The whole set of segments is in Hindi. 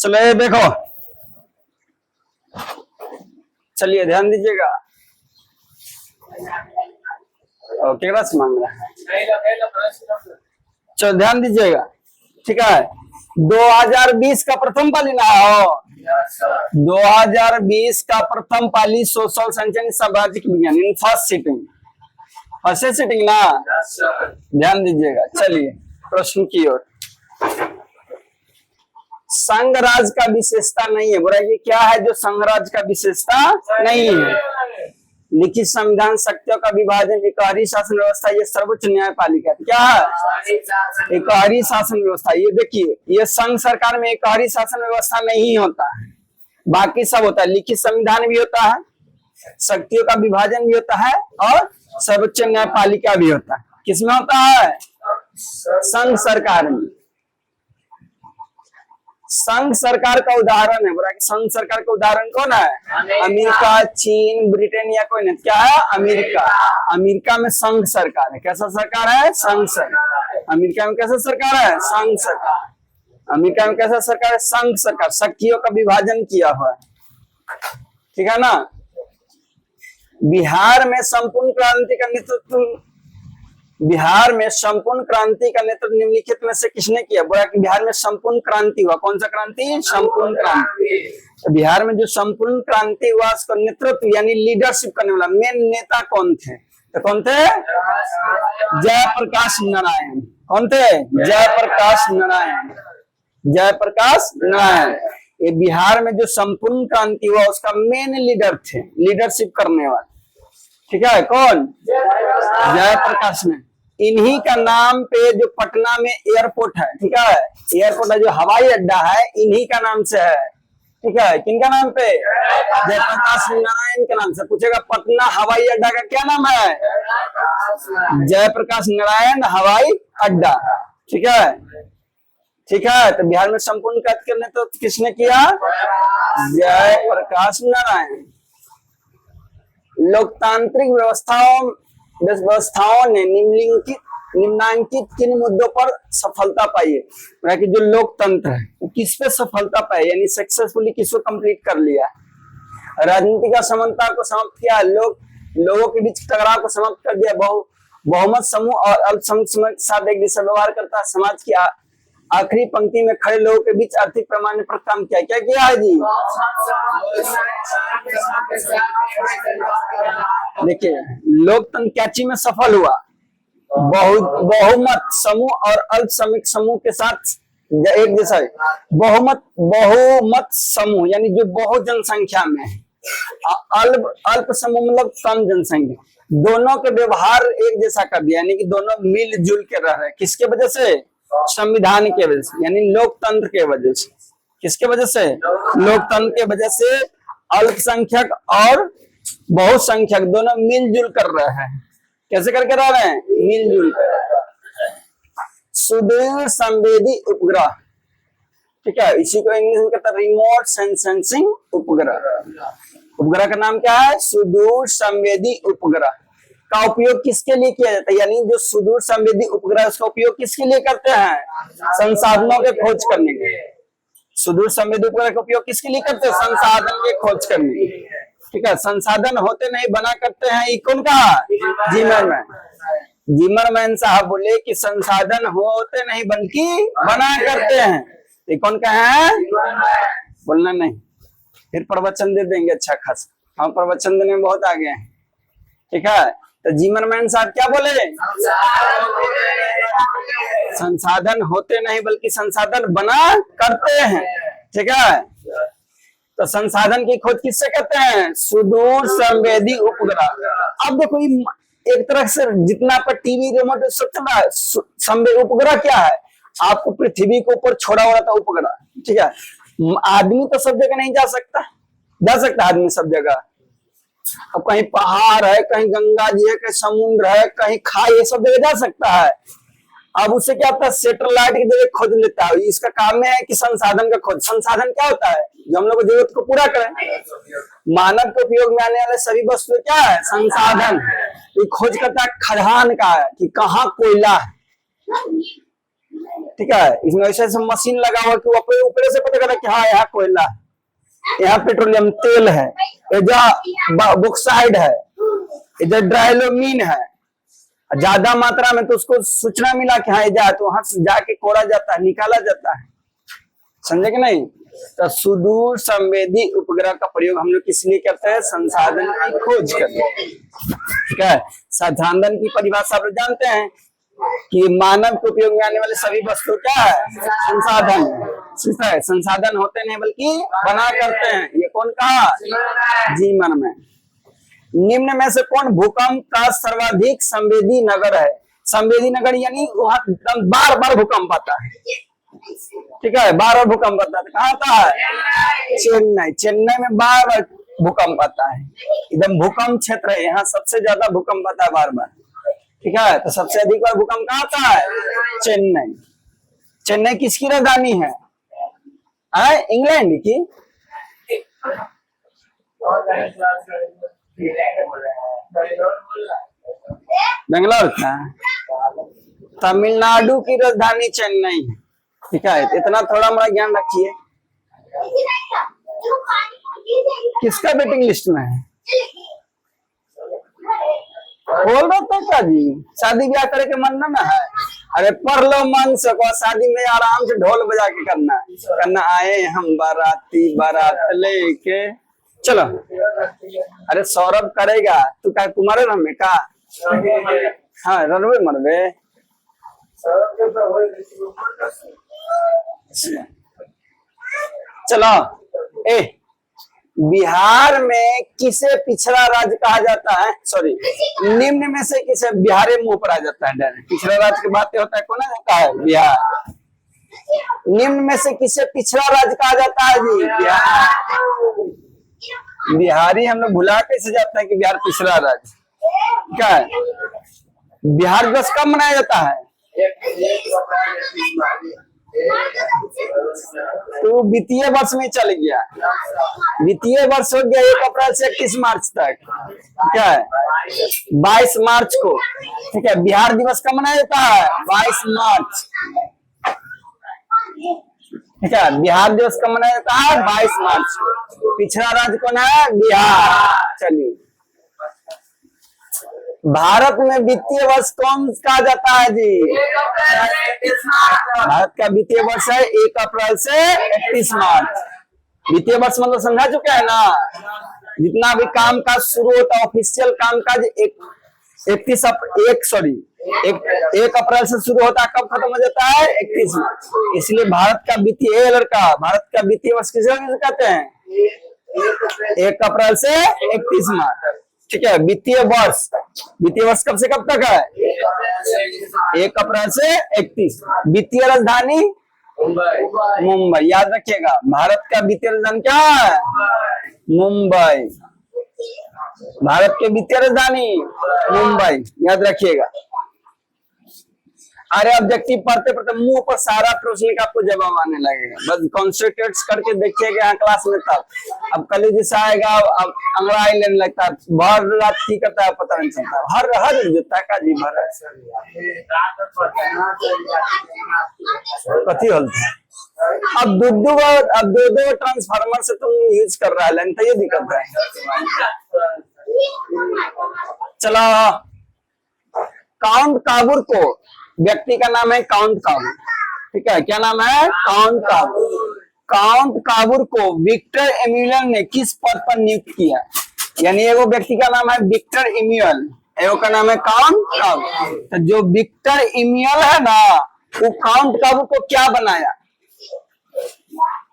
चलो ये देखो, चलिए ध्यान दीजिएगा। ओके, रस मांग रहा है, चलो ध्यान दीजिएगा। ठीक है, 2020 का प्रथम पाली ना हो, 2020 का प्रथम पाली सोशल साइंस सामाजिक विज्ञान इन फर्स्ट सिटिंग ना, ध्यान दीजिएगा। चलिए प्रश्न की ओर। संघ राज का विशेषता नहीं है, बोला कि क्या है जो संघ राज का विशेषता नहीं है? लिखित संविधान, शक्तियों का विभाजन, एकहरी शासन व्यवस्था, ये सर्वोच्च न्यायपालिका क्या है? एकहरी शासन व्यवस्था। ये देखिए, ये संघ सरकार में एकहरी शासन व्यवस्था नहीं होता है, बाकी सब होता है। लिखित संविधान भी होता है, शक्तियों का विभाजन भी होता है, और सर्वोच्च न्यायपालिका भी होता है। किसमें होता है? संघ सरकार में। संघ सरकार का उदाहरण है, बोला कि संघ सरकार का उदाहरण कौन है? अमेरिका, चीन, ब्रिटेन या कोई नहीं। क्या है? अमेरिका। अमेरिका में संघ सरकार है। कैसा सरकार है? संघ सरकार। अमेरिका में कैसा सरकार है? संघ सरकार। अमेरिका में कैसा सरकार है? संघ सरकार। शक्तियों का विभाजन किया हुआ है, ठीक है ना। बिहार में संपूर्ण क्रांति का नेतृत्व, बिहार में संपूर्ण क्रांति का नेतृत्व निम्नलिखित में से किसने किया? बोला कि बिहार में संपूर्ण क्रांति हुआ। कौन सा क्रांति? संपूर्ण क्रांति। तो बिहार में जो संपूर्ण क्रांति हुआ उसका नेतृत्व यानी लीडरशिप करने वाला मेन नेता कौन थे? तो कौन थे? जयप्रकाश नारायण। कौन थे? जयप्रकाश नारायण। जयप्रकाश नारायण। ये बिहार में जो संपूर्ण क्रांति हुआ उसका मेन लीडर थे, लीडरशिप करने वाले। ठीक है, कौन? जयप्रकाश ने। इन्हीं का नाम पे जो पटना में एयरपोर्ट है, ठीक है, एयरपोर्ट है जो हवाई अड्डा है, इन्हीं का नाम से है। ठीक है, किनका नाम पे? जयप्रकाश नारायण के नाम से। पूछेगा पटना हवाई अड्डा का क्या नाम है? जयप्रकाश नारायण हवाई अड्डा। ठीक है, ठीक है। तो बिहार में संपूर्ण क्रांति करने तो किसने किया? जयप्रकाश नारायण। लोकतांत्रिक व्यवस्थाओं ने निम्नांकित किन मुद्दों पर सफलता पाई है? कि जो लोकतंत्र है वो किस पे सफलता पाई, यानी सक्सेसफुली किसको कंप्लीट कर लिया? राजनीति का समानता को समाप्त किया, लोगों के बीच टकराव को समाप्त कर दिया, बहुमत समूह और अल्पसंख्यक समूह के साथ एक जैसा व्यवहार करता है, समाज की आखिरी पंक्ति में खड़े लोगों के बीच आर्थिक पैमाने पर काम किया। क्या किया है जी? देखिए, लोकतंत्र क्या चीज में सफल हुआ? बहुमत समूह और अल्पसंख्यक समूह के साथ एक जैसा। बहुमत समूह यानी जो बहुत जनसंख्या में है, अल्प समूह मतलब कम जनसंख्या, दोनों के व्यवहार एक जैसा कर दिया, यानी कि दोनों मिलजुल के रह रहे। किसके वजह से? संविधान के वजह से, यानी लोकतंत्र के वजह से। किसके वजह से? लोकतंत्र के वजह से अल्पसंख्यक और बहुसंख्यक दोनों मिलजुल कर रहे हैं। कैसे करके रह रहे हैं? मिलजुल कर। सुदूर संवेदी उपग्रह, ठीक है, इसी को इंग्लिश में कहते हैं रिमोट सेंसिंग उपग्रह। उपग्रह का नाम क्या है? सुदूर संवेदी उपग्रह। का उपयोग किसके लिए किया जाता है? यानी जो सुदूर संवेदी उपग्रह उसका उपयोग किसके लिए करते हैं? संसाधनों के खोज करने के। सुदूर संवेदी उपग्रह का उपयोग किसके लिए करते हैं? संसाधन के खोज करने के। ठीक है, संसाधन होते नहीं बना करते हैं। कौन कहा? जिमरमैन। जिमरमैन साहब बोले कि संसाधन होते नहीं बल्कि बना करते हैं। ये कौन कहा है? बोलना नहीं, फिर प्रवचन दे देंगे अच्छा खासा। हम प्रवचन देने में बहुत आगे हैं। ठीक है, तो जिमरमैन साहब क्या बोले? संसाधन होते नहीं बल्कि संसाधन बना करते हैं। ठीक है, तो संसाधन की खोज किससे करते हैं? सुदूर संवेदी उपग्रह। अब देखो, एक तरह से जितना पर टीवी रिमोट सब चल रहा है, संवेदी उपग्रह क्या है? आपको पृथ्वी के ऊपर छोड़ा हुआ था उपग्रह। ठीक है, आदमी तो सब जगह नहीं जा सकता आदमी सब जगह। अब कहीं पहाड़ है, कहीं गंगा जी है, कहीं समुद्र है, कहीं खाई है, सब जगह जा सकता है। अब उससे क्या होता है? सैटेलाइट की जगह खोज लेता है। इसका काम है कि संसाधन का खोज। संसाधन क्या होता है? जो हम लोग जरूरत को पूरा करें। मानव के उपयोग में आने वाले सभी वस्तु क्या है? संसाधन। ये खोज करता है खदान का है कि कहाँ कोयला है। ठीक है, इसमें ऐसे ऐसे मशीन लगा हुआ कि वो ऊपर से पता चला कि हाँ यहाँ कोयला, यहाँ पेट्रोलियम तेल है, इधर बॉक्साइड है, इधर ड्राइलोमीन है, ज्यादा मात्रा में, तो उसको सूचना मिला कि हाँ जा, तो वहां से जाके कोड़ा जाता है, निकाला जाता है। समझे कि नहीं? तो सुदूर संवेदी उपग्रह का प्रयोग हम लोग किस लिए करते हैं? संसाधन की खोज करते हैं। ठीक है, संसाधन की परिभाषा आप जानते हैं कि मानव के उपयोग में आने वाले सभी वस्तु क्या है? संसाधन। संसाधन होते नहीं बल्कि बना करते हैं। ये कौन कहा? जीवन में। निम्न में से कौन भूकंप का सर्वाधिक संवेदी नगर है? संवेदी नगर यानी वहां बार बार भूकंप आता है। ठीक है, बार बार भूकंप आता है। कहाँ आता है? चेन्नई। चेन्नई में बार बार भूकंप आता है, एकदम भूकंप क्षेत्र है, यहाँ सबसे ज्यादा भूकंप आता है बार बार। ठीक है, तो सबसे अधिक बार भूकंप कहाँ आता है? चेन्नई। चेन्नई किसकी राजधानी है? इंग्लैंड की? बेंगलोर का? तमिलनाडु की राजधानी चेन्नई है। ठीक है, इतना थोड़ा मोड़ा ज्ञान रखिए। किसका वेटिंग लिस्ट में है? बोल रहा था क्या जी? शादी ब्याह करे के मन ना है? अरे पढ़ लो मन से, को शादी में आराम से ढोल बजा के करना आए हम बाराती बारात लेके चलो। अरे सौरभ करेगा, तू क्या तुम्हारे रमे का? हाँ रनवे मरवे। चलो, बिहार में किसे पिछड़ा राज्य कहा जाता है? सॉरी, निम्न में से किसे बिहार मुंह पर आ जाता है? डायरेक्ट पिछड़ा राज्य की बात होता है, कौन आ जाता है? बिहार। निम्न में से किसे पिछड़ा राज्य कहा जाता है जी? बिहार। बिहारी हम लोग भुला कैसे जाते हैं कि बिहार पिछड़ा राज्य? क्या है? बिहार दिवस कब मनाया जाता है? तो वित्तीय वर्ष में चल गया। वित्तीय वर्ष हो गया 1 अप्रैल से 31 मार्च तक। क्या है? 22 मार्च को। ठीक है, बिहार दिवस कब मनाया जाता है? 22 मार्च। ठीक है, बिहार दिवस कब मनाया जाता है? 22 मार्च को। पिछड़ा राज्य कौन है? बिहार। चलिए, भारत में वित्तीय वर्ष कौन कहा जाता है जी? भारत का वित्तीय वर्ष है 1 अप्रैल से 31 मार्च। वित्तीय वर्ष मतलब समझा चुके हैं ना? जितना भी काम काज शुरू होता है, ऑफिशियल काम काज 1 अप्रैल से शुरू होता है, कब खत्म हो जाता है? 31 मार्च। इसलिए भारत का वित्तीय लड़का, भारत का वित्तीय वर्ष किसे कहते हैं? 1 अप्रैल से 31 मार्च। ठीक है, वित्तीय वर्ष कब से कब तक है? 1 अप्रैल से 31। वित्तीय राजधानी मुंबई। याद रखिएगा, भारत का वित्तीय राजधानी क्या है? मुंबई। भारत के वित्तीय राजधानी मुंबई, याद रखिएगा। अरे ऑब्जेक्टिव पढ़ते पढ़ते मुंह पर सारा प्रश्न का आपको जवाब आने लगेगा। बस कॉन्सेंट्रेट करके देखिएगा यहाँ क्लास में तब। अब कल जैसा आएगा, अब अंग्रेजी लेने लगता है, भर रात की करता है, पता नहीं चलता। हर जोता का जी भर कथी होता। अब दो ट्रांसफार्मर से तुम यूज कर रहा है, तो ये दिक्कत है। चलो, काउंट काबूर को, व्यक्ति का नाम है काउंट काबूर। ठीक है, क्या नाम है? काउंट काबूर। काउंट काबूर को विक्टर एम्यूअल ने किस पद पर नियुक्त किया? यानी एगो व्यक्ति का नाम है विक्टर एम्यूअल, एगो का नाम है काउंट काबूर। तो जो विक्टर एम्यूअल है ना, वो काउंट काबूर को क्या बनाया?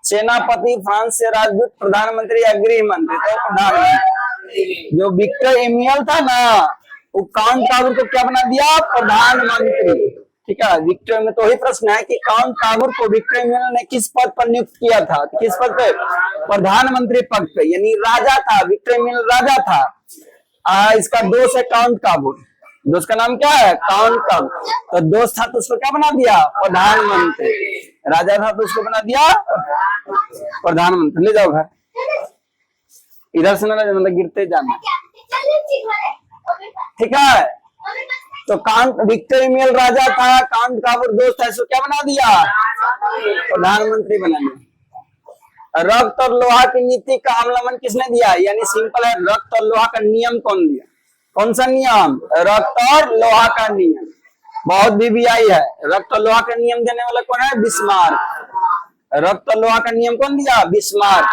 सेनापति, फ्रांस से राजदूत, प्रधानमंत्री या गृह मंत्री? तो प्रधानमंत्री। जो विक्टर एम्यूअल था ना, वो काउंट काबूर को क्या बना दिया? प्रधानमंत्री। ठीक है, विक्टर में तो वही प्रश्न है कि काउंट काबूर को विक्टर एम्यूअल ने किस पद पर नियुक्त किया था? किस पद पे? प्रधानमंत्री पद पे। यानी राजा था, विक्टर एम्यूअल राजा था। इसका दोस्त है काउंट काबूर। दोस्त का नाम क्या है? काउंट काबूर। तो दोस्त था तो उसको क्या बना दिया? प्रधानमंत्री। राजा था तो उसको बना दिया प्रधानमंत्री। ले जाओ घर, इधर से ना मतलब गिरते जाना। ठीक है, तो कांट विक्टर इमेल राजा था, कांट का वो दोस्त है, इसको क्या बना दिया? प्रधानमंत्री बना दिया। रक्त और लोहा की नीति का अवलंबन किसने दिया? यानी सिंपल है, रक्त और लोहा का नियम कौन दिया? कौन सा नियम? रक्त और लोहा का नियम। बहुत बीबीआई है। रक्त और लोहा का नियम देने वाला कौन है? बिस्मार्क। रक्त और लोहा का नियम कौन दिया? बिस्मार्क।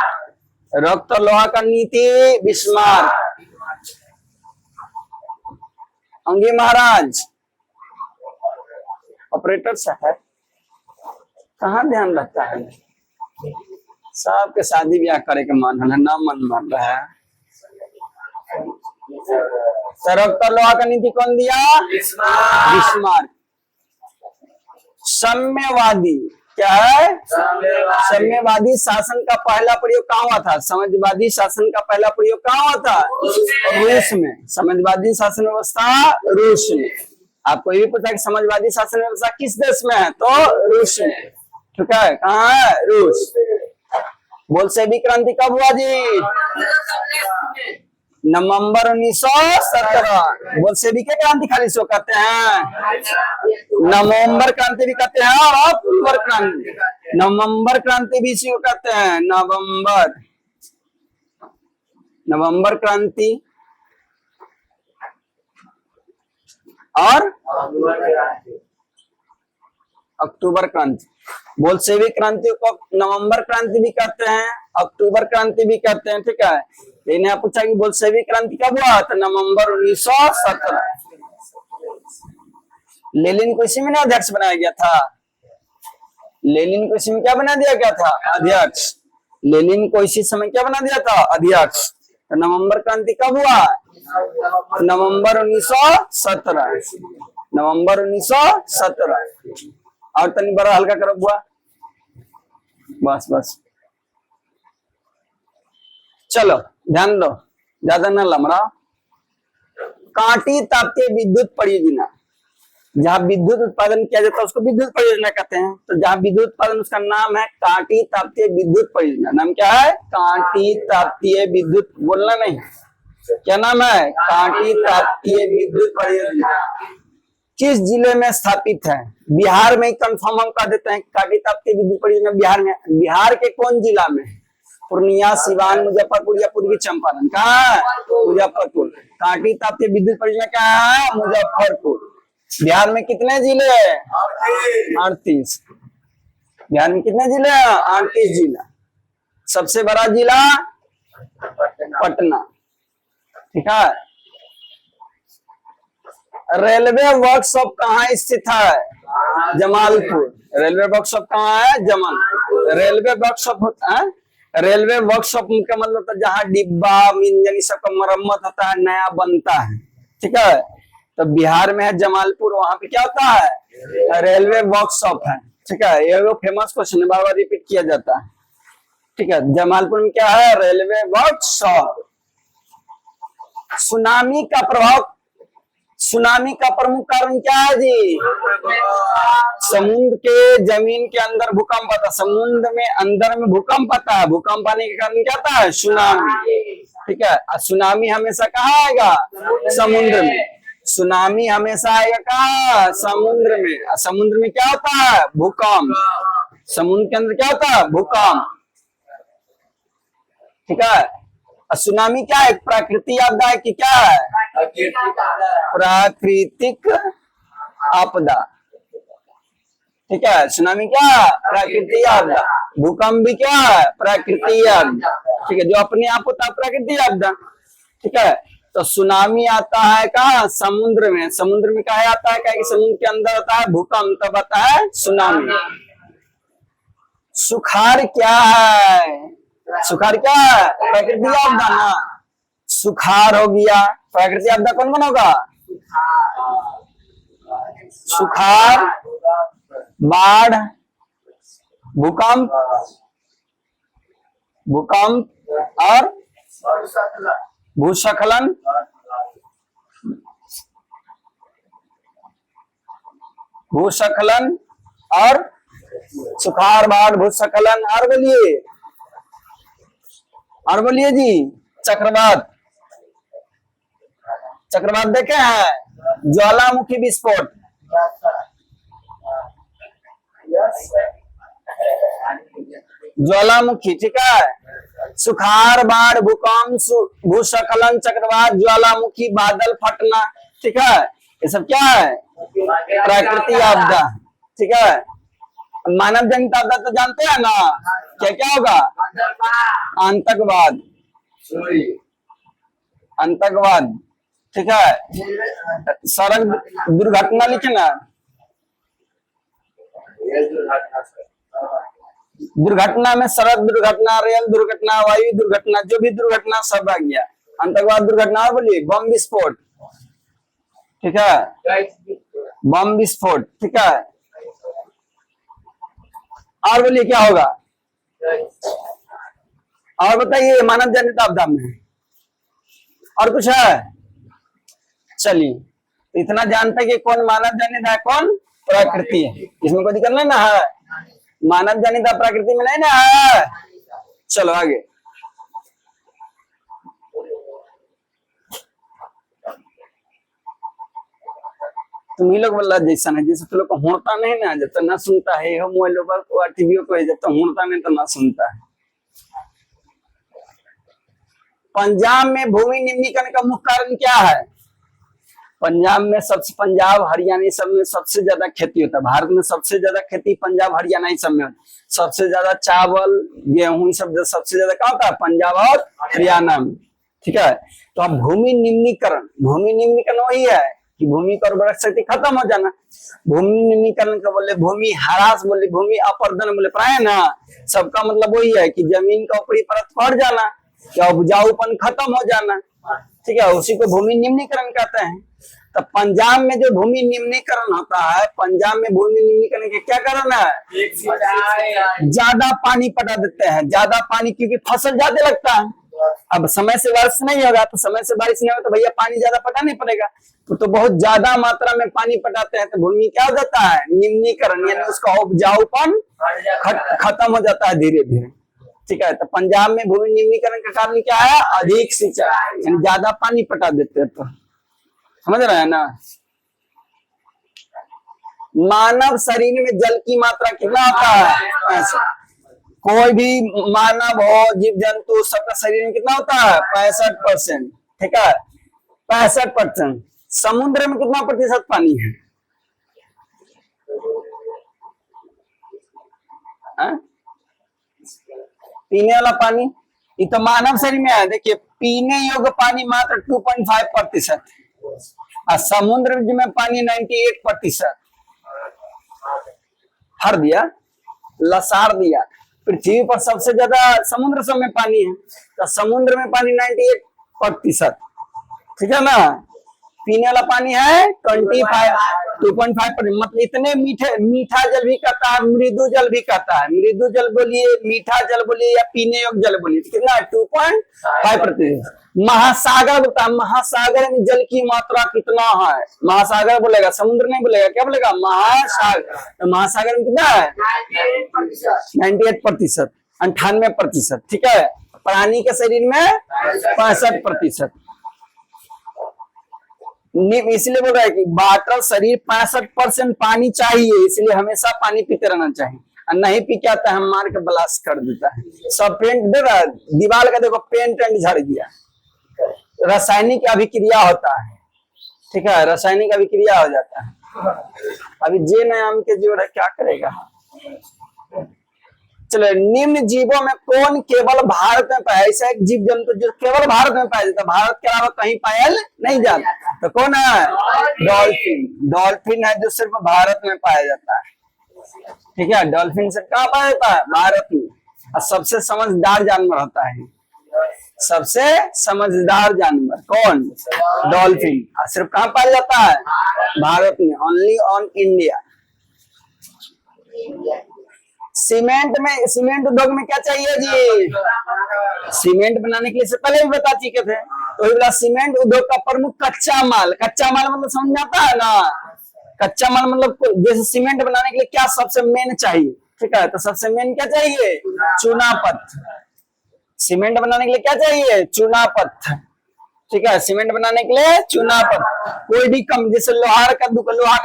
रक्त और लोहा का नीति बिस्मार्क। अंगी महाराज ऑपरेटर से है, कहाँ ध्यान रखता है? सबके शादी ब्याह करे के मन है ना, मन मार रहा है। रक्त और लोहा का नीति कौन दिया? बिस्मार्क। साम्यवादी क्या है? साम्यवादी शासन का पहला प्रयोग कहाँ हुआ था? समाजवादी शासन का पहला प्रयोग कहाँ हुआ था? रूस में। समाजवादी शासन व्यवस्था रूस में। आपको ये भी पता है कि समाजवादी शासन व्यवस्था किस देश में है? तो रूस में। ठीक है, कहाँ है? रूस। बोल्शेविक क्रांति कब हुआ जी? नवंबर 1917। बोल्शेविक क्रांति खाली सो कहते हैं, नवंबर क्रांति भी कहते हैं और अक्टूबर क्रांति। नवंबर क्रांति भी इसी को कहते हैं, नवंबर क्रांति और अक्टूबर क्रांति। बोल्शेविक क्रांति को नवंबर क्रांति भी कहते हैं, अक्टूबर क्रांति भी कहते हैं। ठीक है, लेकिन आप पूछा कि बोल्शेविक क्रांति कब हुआ? तो नवंबर 1917। लेनिन को इसी में अध्यक्ष बनाया गया था। लेनिन को इसी में क्या बना दिया गया था? अध्यक्ष। लेनिन को इसी समय क्या बना दिया था? अध्यक्ष। तो नवंबर क्रांति कब हुआ? नवंबर 1917। नवंबर 1917। और तनी बड़ा हल्का करो बुआ, बस बस। चलो ध्यान दो, ज्यादा न लमड़ा। कांटी ताप्तीय विद्युत परियोजना, जहाँ विद्युत उत्पादन किया जाता है उसको विद्युत परियोजना कहते हैं। तो जहाँ विद्युत उत्पादन, उसका नाम है कांटी ताप्तीय विद्युत परियोजना। नाम क्या है? कांटी ताप्तीय विद्युत, बोलना नहीं, क्या नाम है? कांटी ताप्तीय विद्युत परियोजना। किस जिले में स्थापित है? बिहार में कंफर्म हम कह देते हैं। कांटी ताप्तीय विद्युत परियोजना बिहार में। बिहार के कौन जिला में? पूर्णिया, सिवान, मुजफ्फरपुर या पूर्वी चंपारण? कहाँ है? मुजफ्फरपुर। कांटी ताप्तीय विद्युत परियोजना कहाँ है? मुजफ्फरपुर। बिहार में कितने जिले हैं? 38। बिहार में कितने जिले हैं? 38 जिला। सबसे बड़ा जिला पटना। ठीक है। रेलवे वर्कशॉप कहाँ स्थित है? जमालपुर। रेलवे वर्कशॉप कहाँ है? जमालपुर। रेलवे वर्कशॉप होता है, रेलवे वर्कशॉप का मतलब तो जहाँ डिब्बा इंजन सब का मरम्मत होता है, नया बनता है। ठीक है, तो बिहार में है जमालपुर, वहां पे क्या होता है? रेलवे वर्कशॉप है। ठीक है, ये वो फेमस क्वेश्चन बार बार रिपीट किया जाता है। ठीक है, जमालपुर में क्या है? Railway workshop. सुनामी का प्रभाव, सुनामी का प्रमुख कारण क्या है जी? समुद्र के जमीन के अंदर भूकंप आता है। समुद्र में अंदर में भूकंप आता है। भूकंप आने के कारण क्या आता है? सुनामी। ठीक है, सुनामी हमेशा कहाँ आएगा? समुद्र में। सुनामी हमेशा आएगा कहाँ? समुद्र में। समुद्र में क्या होता है? भूकंप। समुद्र के अंदर क्या होता है? भूकंप। ठीक है, सुनामी क्या है? प्राकृतिक आपदा है कि क्या है? प्राकृतिक आपदा। ठीक है, सुनामी क्या है? प्राकृतिक आपदा। भूकंप भी क्या है? प्राकृतिक आपदा। ठीक है, जो अपने आप होता है प्राकृतिक आपदा। ठीक है, तो सुनामी आता है कहाँ? समुद्र में। समुद्र में क्या आता है? क्या कि समुद्र के अंदर होता है भूकंप, तब आता है सुनामी। सुखाड़ क्या है? सुखाड़ क्या है? प्राकृतिक आपदा ना। सुखाड़ हो गया, प्राकृतिक आपदा कौन कौन होगा? सुखाड़, बाढ़, भूकंप, भूकंप और भूस्खलन, भूस्खलन और सुखाड़, बाढ़, भूस्खलन और बोलिए, और बोलिए जी। चक्रवात, चक्रवात देखे हैं? ज्वालामुखी विस्फोट, ज्वालामुखी, ठीक है। सुखाड़, बाढ़, भूकंप, भूस्खलन, चक्रवात, ज्वालामुखी, बादल फटना, ठीक है। ये सब क्या है? प्राकृतिक आपदा, ठीक है। मानव जनित आपदा तो जानते हैं ना, क्या क्या होगा? आतंकवाद, आतंकवाद, ठीक है। सड़क दुर्घटना लिखना, दुर्घटना में सड़क दुर्घटना, रेल दुर्घटना, वायु दुर्घटना, जो भी दुर्घटना सब आ गया। आतंकवाद दुर्घटना, और बोलिए बम विस्फोट, ठीक है। बम विस्फोट, ठीक है। और बोलिए क्या होगा? और बताइए मानव जनित आपदा में और कुछ है? चलिए इतना जानते हैं कि कौन मानव जनित है, कौन प्रकृति है। इसमें कोई दिक्कत नहीं ना है? मानव जनित प्रकृति में नहीं ना है। चलो आगे। तुम ही लोग बोला जैसा है, जैसे तुम लोग को होता नहीं ना, जब तक ना सुनता है मोबाइल पर टीवी को, जब तक होता नहीं तो ना सुनता है। पंजाब में भूमि निम्नीकरण का मुख्य कारण क्या है? पंजाब में पंजाब हरियाणा सब में सबसे ज्यादा खेती होता है। भारत में सबसे ज्यादा खेती पंजाब हरियाणा ही सब में होता है। सबसे ज्यादा चावल, गेहूं सब सबसे ज्यादा कहाँ होता है? पंजाब और हरियाणा में, ठीक है। तो अब भूमि निम्नीकरण वही है कि भूमि का उर्वरक शक्ति खत्म हो जाना। भूमि निम्नीकरण का बोले, भूमि ह्रास बोले, भूमि अपर्दन बोले, प्राय ना सबका मतलब वही है कि जमीन का ऊपरी परत फट जाना या उपजाऊपन खत्म हो जाना, ठीक है। उसी को भूमि निम्नीकरण कहते हैं। तो पंजाब में जो भूमि निम्नीकरण होता है, पंजाब में भूमि निम्नीकरण के क्या कारण है? ज्यादा पानी पटा देते हैं, ज्यादा पानी, क्योंकि फसल ज्यादा लगता है। अब समय से बारिश नहीं होगा, तो समय से बारिश नहीं होगा तो भैया पानी ज्यादा पटाना पड़ेगा। तो बहुत ज्यादा मात्रा में पानी पटाते हैं तो भूमि क्या हो जाता है? निम्नीकरण, यानी उसका उपजाऊपन खत्म हो जाता है धीरे धीरे, ठीक है। तो पंजाब में भूमि निम्नीकरण का कारण क्या है? अधिक सिंचाई, यानी ज्यादा पानी पटा देते हैं। तो समझ रहे हैं ना? मानव शरीर में जल की मात्रा कितना होता है? ऐसा कोई भी मानव हो, जीव जंतु, सबका शरीर में कितना होता है? 65%, ठीक है। 65%। समुद्र में कितना प्रतिशत पानी है? पीने वाला पानी, ये तो मानव शरीर में है। देखिए पीने योग्य पानी मात्र 2.5%, और समुद्र में पानी 98%। हर दिया, लसार दिया। पृथ्वी पर सबसे ज्यादा समुद्र सब में पानी है, तो समुद्र में पानी 98%, ठीक है ना। पीने वाला पानी है 2.5%। मतलब इतने मीठा जल भी कहता है, मृदु जल भी कहता है। मृदु जल बोलिए, मीठा जल बोलिए, या पीने योग्य जल बोलिए, कितना? 2.5%। महासागर बोलता है, महासागर में जल की मात्रा कितना है? महासागर बोलेगा, समुद्र नहीं बोलेगा, क्या बोलेगा? महासागर। तो महासागर में कितना है? 98%, 98%, ठीक है। प्राणी के शरीर में 65%। इसलिए बोल रहा है कि वाटर शरीर 65% पानी चाहिए, इसलिए हमेशा पानी पीते रहना चाहिए। और नहीं पी के आता है हम मार के ब्लास्ट कर देता है। सब पेंट दे रहा है, दीवार का देखो पेंट झड़ गया। रासायनिक अभिक्रिया होता है, ठीक है, रासायनिक अभिक्रिया हो जाता है। अभी जे नाम के जोड़ है, क्या करेगा? चलो, निम्न जीवों में कौन केवल भारत में पाया? ऐसा एक जीव जंतु जो केवल भारत में पाया जाता है, भारत के अलावा कहीं पाया नहीं जाता। तो कौन है? डॉल्फिन। डॉल्फिन है जो सिर्फ भारत में पाया जाता है, ठीक है। डॉल्फिन से कहाँ पाया जाता है? भारत में। और सबसे समझदार जानवर होता है, सबसे समझदार जानवर कौन? डॉल्फिन। और सिर्फ कहाँ पाया जाता है? भारत में, ओनली ऑन इंडिया। सीमेंट उद्योग में क्या चाहिए जी? सीमेंट बनाने के लिए से पहले भी बता चुके थे। तो बोला सीमेंट उद्योग का प्रमुख कच्चा माल। कच्चा माल मतलब समझ आता है ना? कच्चा माल मतलब जैसे सीमेंट बनाने के लिए क्या सबसे मेन चाहिए, ठीक है। तो सबसे मेन क्या चाहिए? चूना पत्थर। सीमेंट बनाने के लिए क्या चाहिए? चूना पत्थर। ठीक है, सीमेंट बनाने के लिए चूना पत्थर। कोई भी कम, जैसे लोहा का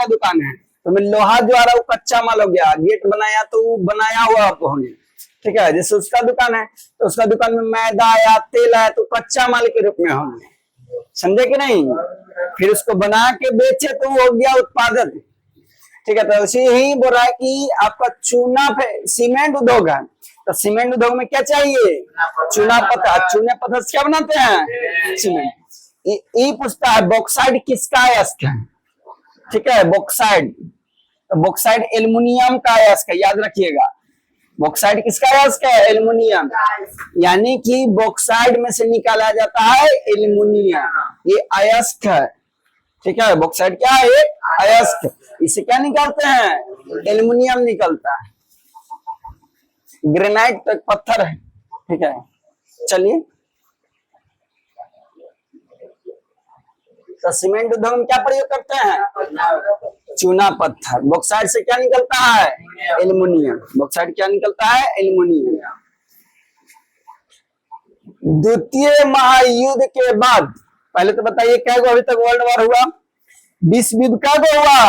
दुकान है, तो मैं लोहा जो आ रहा है वो कच्चा माल हो गया, गेट बनाया तो वो बनाया हुआ हो गया। ठीक है, जैसे उसका दुकान है तो उसका दुकान में मैदा आया, तेल आया, तो कच्चा माल के रूप में होंगे, समझे कि नहीं। फिर उसको बना के बेचे तो हो गया उत्पादन। ठीक है, तो उसी ही बोल रहा है कि आपका सीमेंट उद्योग है, तो सीमेंट उद्योग में क्या चाहिए, चूना पत्थर। चूना पत्थर से क्या बनाते हैं, सीमेंट। ये पूछता है बॉक्साइड किसका अयस्क है। ठीक है, बॉक्साइड, तो बॉक्साइड एल्युमिनियम का अयस्क है, याद रखिएगा। बॉक्साइड किसका अयस्क है, एल्युमिनियम, यानी कि बॉक्साइड में से निकाला जाता है एल्युमिनियम, ये अयस्क है। ठीक है, बॉक्साइड क्या है, अयस्क। इसे क्या निकालते हैं, एल्युमिनियम निकलता है। ग्रेनाइट तो एक पत्थर है। ठीक है, चलिए, तो सीमेंट उद्योग में क्या प्रयोग करते हैं, चूना पत्थर। बॉक्साइड से क्या निकलता है, एल्युमिनियम। बॉक्साइड क्या निकलता है, एल्युमिनियम। द्वितीय महायुद्ध के बाद, पहले तो बताइए क्या अभी तक वर्ल्ड वॉर हुआ, विश्व युद्ध कब हुआ,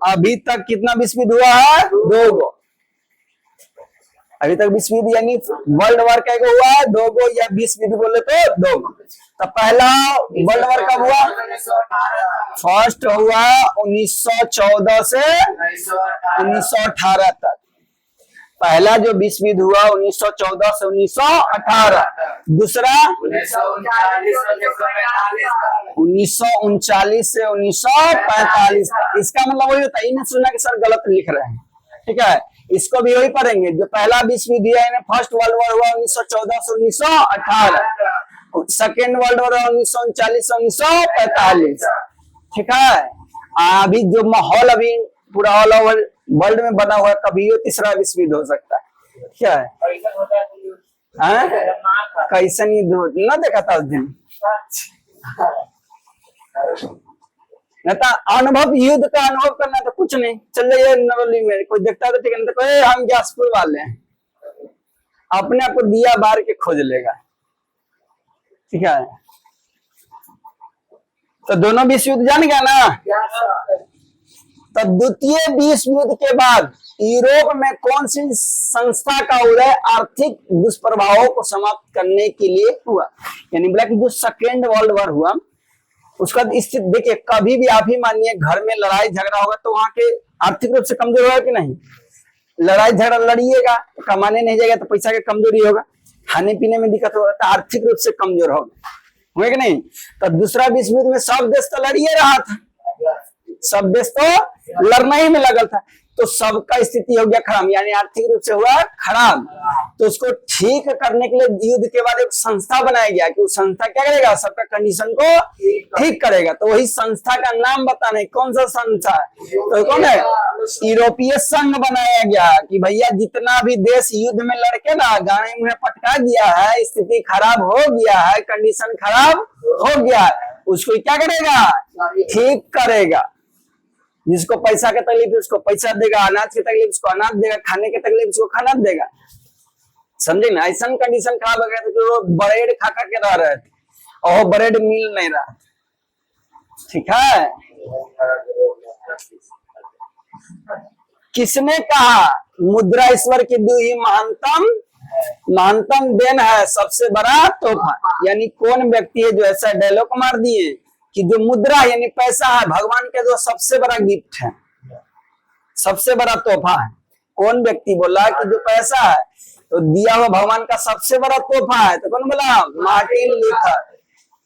अभी तक कितना विश्व युद्ध हुआ है, 2 गो। अभी तक विश्व युद्ध यानी वर्ल्ड वॉर क्या हुआ है, 2 गो, या विश्व युद्ध बोले तो 2 गो। तो पहला वर्ल्ड वॉर कब हुआ, फर्स्ट हुआ 1914 से 1918 तक। पहला जो विश्व युद्ध हुआ 1914 से 1918। दूसरा 1939 से 1945। इसका मतलब वही होता है, इन्हें सुना कि सर गलत लिख रहे हैं। ठीक है, इसको भी वही पढ़ेंगे। जो पहला विश्व युद्ध है, फर्स्ट वर्ल्ड वॉर हुआ 1914 से 1918, सेकेंड वर्ल्ड वॉर 1939 से 1945। ठीक है, अभी जो माहौल अभी पूरा ऑल ओवर वर्ल्ड में बना हुआ है, कभी ये तीसरा विश्व युद्ध हो सकता है। क्या है, कैसन युद्ध ना देखा था उस दिन, अनुभव, युद्ध का अनुभव करना तो कुछ नहीं, चल जाइए नरोली में, कोई देखता तो ठीक है, तो कोई हम जासपुर वाले हैं, अपने आप को दिया बार के खोज लेगा। ठीक है, तो दोनों विश्व युद्ध जान गया ना। तो द्वितीय विश्व युद्ध के बाद यूरोप में कौन सी संस्था का उदय आर्थिक दुष्प्रभावों को समाप्त करने के लिए हुआ, यानी बोला कि जो सेकेंड वर्ल्ड वॉर हुआ उसका स्थिति देखिए, कभी भी आप ही मानिए घर में लड़ाई झगड़ा होगा तो वहां के आर्थिक रूप से कमजोर होगा कि नहीं। लड़ाई झगड़ा लड़िएगा तो कमाने नहीं जाएगा तो पैसा की कमजोरी होगा, खाने पीने में दिक्कत होगा तो आर्थिक रूप से कमजोर होगा, हुए कि नहीं। तो दूसरा विश्व युद्ध में सब देश तो लड़िए रहा था, सब देश तो लड़ना ही में लगल था, तो सबका स्थिति हो गया खराब, यानी आर्थिक रूप से हुआ खराब। तो उसको ठीक करने के लिए युद्ध के बाद एक संस्था बनाया गया कि वो संस्था क्या करेगा, सबका कंडीशन को ठीक करेगा। तो वही संस्था का नाम बताना है, कौन सा संस्था है, तो कौन है, यूरोपीय संघ बनाया गया कि भैया जितना भी देश युद्ध में लड़के ना गाने मुंह पटका दिया है, स्थिति खराब हो गया है, कंडीशन खराब हो गया है, उसको क्या करेगा, ठीक करेगा। जिसको पैसा की तकलीफ उसको पैसा देगा, अनाज की तकलीफ उसको अनाज देगा, खाने की तकलीफ उसको खाना देगा, समझे ना। ऐसा कंडीशन खराब हो गया था जो ब्रेड खा खा के रह रहे थे और ब्रेड मिल नहीं रहा। ठीक है, किसने कहा मुद्रा ईश्वर की दी हुई महानतम देन है, सबसे बड़ा तोहफा, यानी कौन व्यक्ति है जो ऐसा डायलॉग मार दिए कि जो मुद्रा यानी पैसा है भगवान के जो सबसे बड़ा गिफ्ट है, सबसे बड़ा तोहफा है। कौन व्यक्ति बोला कि जो पैसा है तो दिया हुआ भगवान का सबसे बड़ा तोहफा है, तो कौन बोला, मार्टिन लूथर।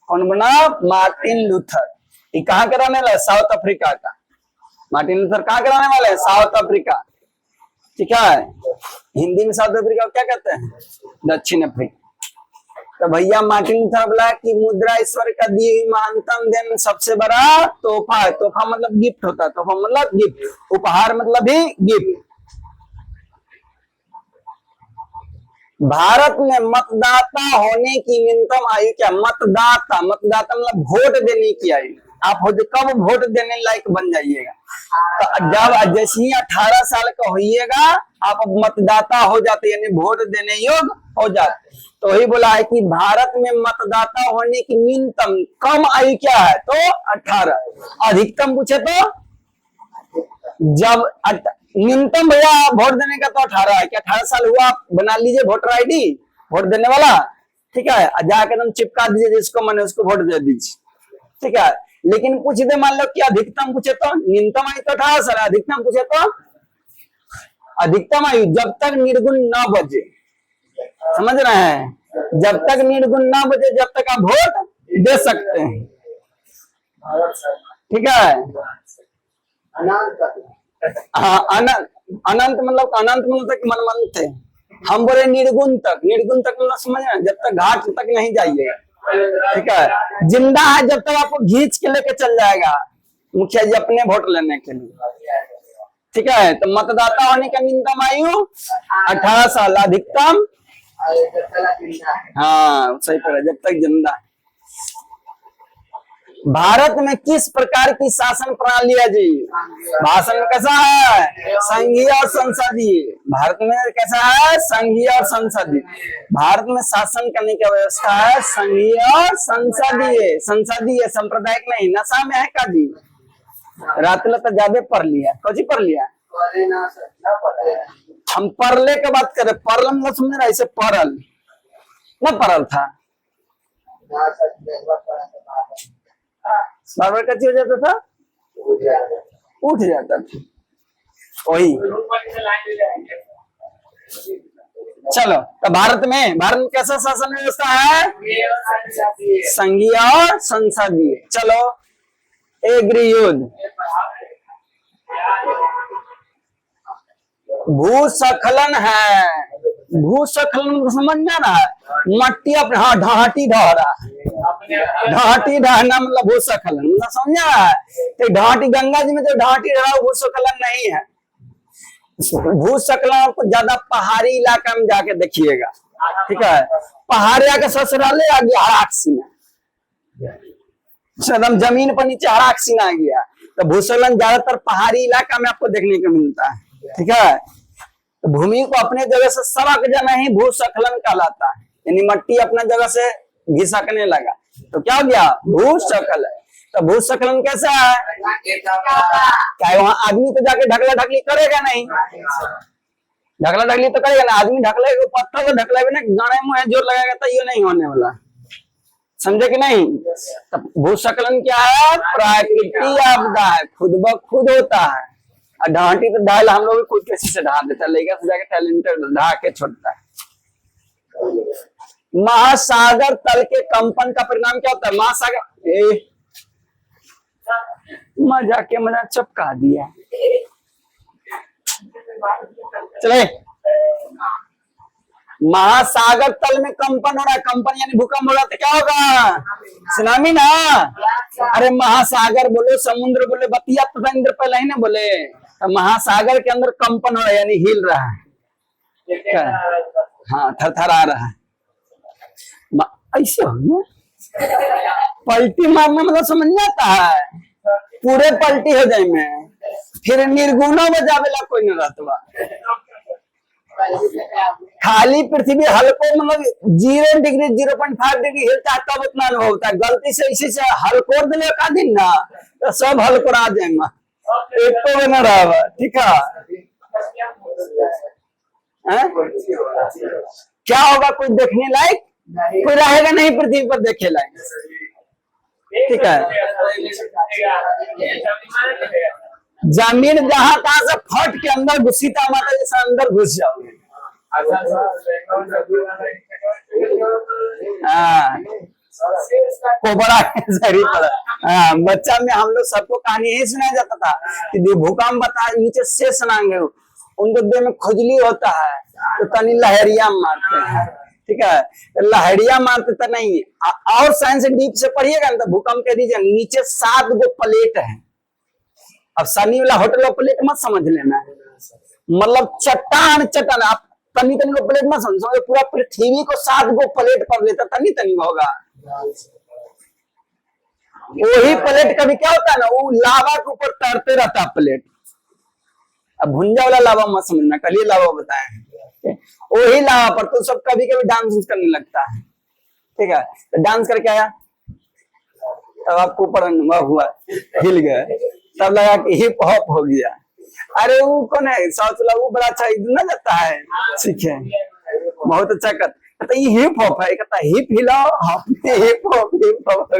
कौन बना, मार्टिन लूथर। ये कहाँ के रहने वाला, साउथ अफ्रीका का। मार्टिन लूथर कहाँ के रहने वाले, साउथ अफ्रीका। ठीक है, हिंदी में साउथ अफ्रीका क्या कहते हैं, दक्षिण अफ्रीका। तो भैया मार्टिन लूथर बोला कि मुद्रा ईश्वर का दी हुई महानतम देन सबसे बड़ा तोहफा है। तोहफा मतलब गिफ्ट होता है, तोहफा मतलब गिफ्ट, उपहार मतलब भी गिफ्ट। भारत में मतदाता होने की न्यूनतम आयु क्या, मतदाता मतलब वोट देने की आयु, आप हो कब वोट देने लायक बन जाइएगा? तो जब जैसे ही 18 साल का होइएगा आप मतदाता हो जाते, यानी वोट देने योग्य हो जाते। तो वही बोला है कि भारत में मतदाता होने की न्यूनतम कम आयु क्या है? तो 18। अधिकतम पूछे तो जब न्यूनतम भैया वोट देने का तो 18 है, क्या 18 साल हुआ आप बना लीजिए वोटर आईडी वोट देने वाला, ठीक है, जाकर एकदम चिपका दीजिए जिसको मन उसको वोट दे दीजिए, ठीक है। लेकिन पूछ दे मान लो कि अधिकतम पूछे तो न्यूनतम आयु तो 18 साल, अधिकतम पूछे तो अधिकतम आयु जब तक निर्गुण न बजे, समझ रहे हैं, जब तक निर्गुण न बजे जब तक आप वोट दे सकते हैं, ठीक है। हाँ अनंत मतलब तक मनमंत है, हम बोले निर्गुण तक मतलब समझ रहे हैं, जब तक घाट तक नहीं जाइएगा, ठीक है। जिंदा है जब तक आपको घींच के लेके चल जाएगा मुखिया जी अपने वोट लेने के लिए, ठीक है। तो मतदाता होने का न्यूनतम आयु 18 साल, अधिकतम हाँ सही पड़ा, जब तक जिंदा है। भारत में किस प्रकार की शासन प्रणाली है जी? भाषण में कैसा है? संघीय और संसदीय। भारत में कैसा है? संघीय और संसदीय। भारत में शासन करने की व्यवस्था है संघीय और संसदीय। संसदीय सांप्रदायिक नहीं। नशा में है का जी? रात तो ज्यादा पढ़ लिया, कौची पढ़ लिया? हम पढ़ले के बात करें, पढ़ल मतलब समझ रहा, ऐसे पढ़ल न पढ़ल था, बार कैसे हो जाता था? उठ जाता था वही। चलो तो भारत में कैसा शासन व्यवस्था है? संघीय और संसदीय। चलो गृहयुद्ध, भूस्खलन है। भूस्खलन समझना ना, मट्टी अपने हाँ ढाटी ढह रहा है, ढाटी ढहना मतलब भूस्खलन मतलब समझा। तो ढाटी गंगा जी में जो ढाटी ढहा भूस्खलन नहीं है। भूस्खलन आपको ज्यादा पहाड़ी इलाका में जाके देखिएगा, ठीक है। पहाड़ी आके ससुराले आ गया हराक सीना, एकदम जमीन पर नीचे हराक सीना आ गया। तो भूस्खलन ज्यादातर पहाड़ी इलाका में आपको देखने को मिलता है, ठीक है। तो भूमि को अपने जगह से सरक जाना ही भूस्खलन कहलाता है, यानी मट्टी अपना जगह से घिसकने लगा तो क्या हो गया? भूस्खलन। तो भूस्खलन कैसा है? क्या वहां आदमी तो जाके ढकला ढकली करेगा नहीं, ढकला ढकली तो करेगा ना आदमी, ढकले पत्थर तो ढकला भी ना, गाने मुंह जोर लगाएगा तो ये नहीं होने वाला, समझे कि नहीं। तो भूस्खलन क्या है? प्राकृतिक आपदा है, खुद ब खुद होता है। ढांटी तो ढाल हम लोग खुद किसी से ढा देता है, लेकर से जाके टैलेंटेड ढा के छोड़ता है। महासागर तल के कंपन का परिणाम क्या होता है? महासागर मजा चपका दिया। चले, महासागर तल में कंपन हो रहा है, कंपन यानी भूकंप हो रहा है तो क्या होगा? सुनामी ना। अरे महासागर बोलो, समुद्र बोले, बतिया तो इंद्र पहले ही ना बोले। तो महासागर के अंदर कंपन हो रहा है यानी हिल रहा है, हाँ थरथरा रहा है। ऐसे हो गया, पलटी मारना मतलब समझ में आता है, पूरे पलटी हो जाए में, फिर निर्गुणों में जावेला कोई न रहता। खाली पृथ्वी हल्को मतलब 0 डिग्री 0.5 डिग्री हिलता है तब उतना अनुभव होता है। गलती से इसी से हल्कोर दिले का दिन ना तो सब हल्कोरा जाएगा, एक तो बना रहा, ठीक है। क्या होगा? कुछ देखने लायक कोई रहेगा नहीं पृथ्वी पर देखे लायक, ठीक है। जमीन जहां तहां से फट के अंदर घुसी था, माता जैसा अंदर घुस जाओगे। कोबरा हाँ, बच्चा में हम लोग सबको कहानी यही सुनाया जाता था कि भूकंप बता नीचे शेष नांगे उनको देह में खुजली होता है तो तनी लहरिया मारते हैं, ठीक है। लहरिया मारते तो नहीं, और साइंस डीप से पढ़िएगा ना तो भूकंप के रीजन नीचे 7 गो प्लेट है। अब सनी वाला होटल का प्लेट मत समझ लेना, मतलब चट्टान चट्टान, आप तनी तनी को प्लेट मत समझो, पूरा पृथ्वी को 7 गो प्लेट पर लेता तनी तनी होगा। वही प्लेट कभी क्या होता है ना, वो लावा के ऊपर तैरते रहता है प्लेट। अब भुंजा वाला लावा मत समझना, कल ये लावा बताए हैं, वही लावा पर तो सब कभी कभी डांस करने लगता है। ठीक है, तो डांस करके आया तब आपको ऊपर अनुभव हुआ, हिल गए, तब लगा कि हिप हॉप हो गया। अरे वो कौन है साउथ वाला, वो बड़ा अच्छा ना जाता है, ठीक है, बहुत अच्छा कहता ये हिप हॉप है, कहता हिप हिलाओ hop, hip hop hip hop.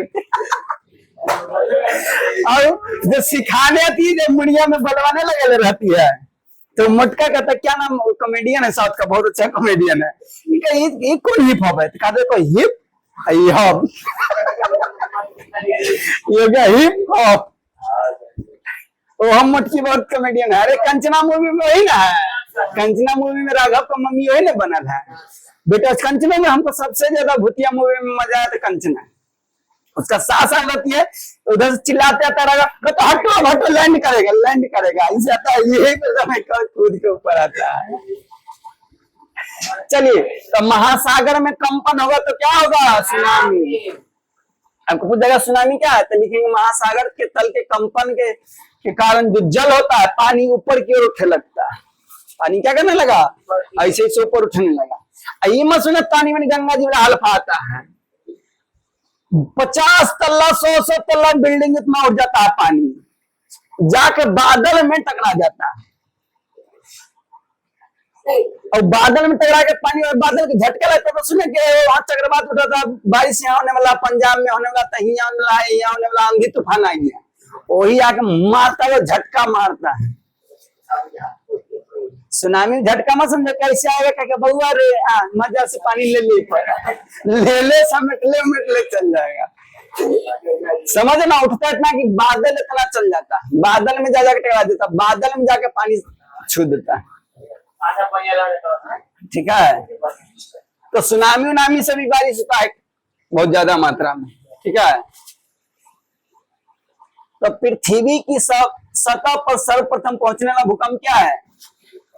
और जो सिखाने आती है, जो मुड़िया में बलवाने लगे रहती है, तो मटका कहता क्या नाम, कॉमेडियन है साउथ का, बहुत अच्छा कॉमेडियन है, ये कौन हिप हॉप है, कहते कोई हिप हॉप, ये क्या हिप हॉप। वो हम मटकी बहुत कॉमेडियन है। अरे कंचना मूवी में वही ना है, कंचना मूवी में राघव का मम्मी वही ना बनल है बेटा। कंचना में हमको सबसे ज्यादा भूतिया मूवी में मजा आया था कंचना, उसका सास आ जाती है तो उधर से चिल्लाते आता राघव, तो हटो हटो, लैंड करेगा लैंड करेगा, इसे आता है यही कूद के ऊपर आता है। चलिए, तो महासागर में कंपन होगा तो क्या होगा, सुनामी। आपको पूछ जाएगा सुनामी क्या है, तो लिखेंगे महासागर के तल के कंपन के कारण जो जल होता है, पानी ऊपर की ओर उठने लगता है। पानी क्या करने लगा, ऐसे से ऊपर उठने लगा। ये मत सुने पानी में गंगा जी में हल्फा आता है, 50 तल्ला 100 तल्ला बिल्डिंग इतना उठ जाता है, पानी जाके बादल में टकरा जाता है, और बादल में टकरा के पानी और बादल के झटके लगता है। तो सुने कि वहां चक्रवात उठा था, बारिश यहाँ होने वाला, पंजाब में होने वाला, तहिया होने वाला है, यहाँ होने वाला, आंधी तूफान आ गया, वही आके मारता है, झटका मारता है। सुनामी झटका मत समझो कैसे आएगा, क्या बउआ रे मजा से पानी ले समेट ले चल जाएगा, समझ ना, उठता इतना कि बादल इतना चल जाता, बादल में जाके टकरा देता, बादल में जाके पानी छू देता, ठीक है। तो सुनामी उनामी से भी बारिश होता है बहुत ज्यादा मात्रा में, ठीक है। तो पृथ्वी की सतह पर सर्वप्रथम पहुंचने वाला भूकंप क्या है,